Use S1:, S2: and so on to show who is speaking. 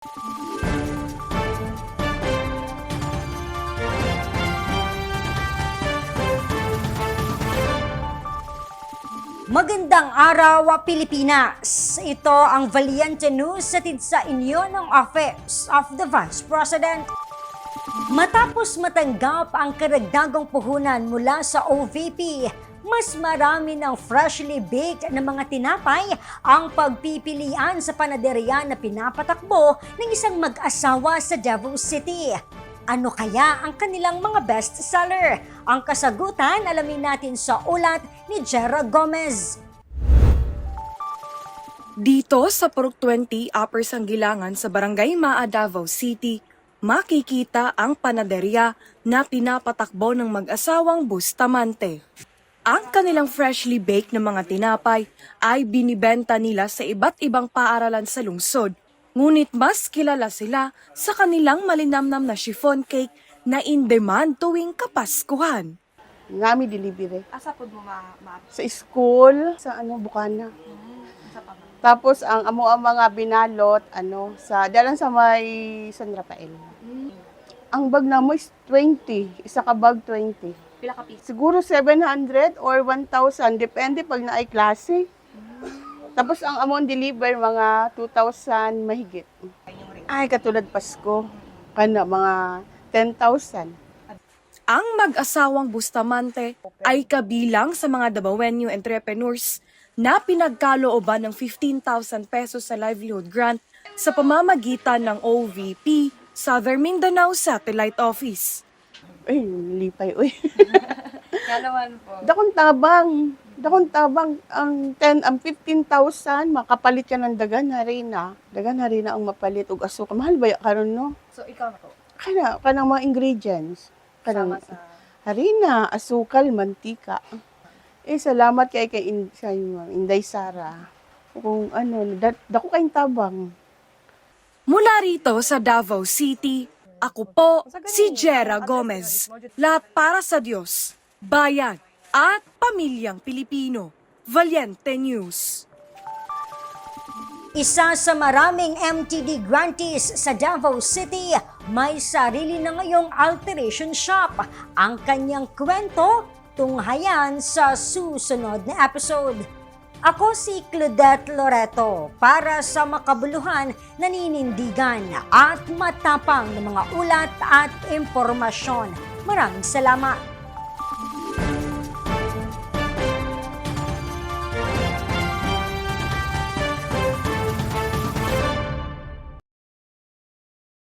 S1: Magandang araw, Pilipinas! Ito ang Valiente News hatid sa inyo ng Office of the Vice President. Matapos matanggap ang karagdagang puhunan mula sa OVP, mas marami ng freshly baked na mga tinapay ang pagpipilian sa panaderya na pinapatakbo ng isang mag-asawa sa Davao City. Ano kaya ang kanilang mga best-seller? Ang kasagutan alamin natin sa ulat ni Jera Gomez.
S2: Dito sa Purok 20, Upper Sanggilangan sa Barangay Maa, Davao City, makikita ang panaderya na pinapatakbo ng mag-asawang Bustamante. Ang kanilang freshly baked na mga tinapay ay binibenta nila sa iba't ibang paaralan sa lungsod. Ngunit mas kilala sila sa kanilang malinamnam na chiffon cake na in-demand tuwing Kapaskuhan.
S3: Ngami delivery.
S2: Asa po mo
S3: Sa school, sa Bukana. Tapos ang amo ang mga binalot sa dalan sa may San Rafael. Ang bag na mo is 20, isa ka bag 20.
S2: Pila ka piso?
S3: Siguro 700 or 1,000 depende pag naay klase. Tapos ang among deliver mga 2,000 mahigit. Ay katulad Pasko, kana mga 10,000.
S2: Ang mag-asawang Bustamante ay kabilang sa mga Davaoenyo entrepreneurs na pinagkalooban ng 15,000 pesos sa livelihood grant sa pamamagitan ng OVP Southern Mindanao Satellite Office.
S3: Ay, lipay, uy.
S2: Kaya naman po.
S3: Dakong tabang ang 15,000 makapalit ka ng dagan harina. Dagan harina ang mapalit og asuka. Mahal ba karon no?
S2: So ikaw na po?
S3: Kanang mga ingredients. Kanang
S2: Sama sa...
S3: harina, asukal, mantika. Salamat kay sa Inday Sara. Kung dako kayong tabang.
S2: Mula rito sa Davao City, ako po si Jera Gomez. Lahat para sa Diyos, bayan, at pamilyang Pilipino. Valiente News.
S1: Isa sa maraming MTD grantees sa Davao City, may sarili na ngayong alteration shop. Ang kanyang kwento, tunghayan sa susunod na episode. Ako si Claudette Loreto para sa makabuluhan, naninindigan at matapang na mga ulat at impormasyon. Maraming salamat!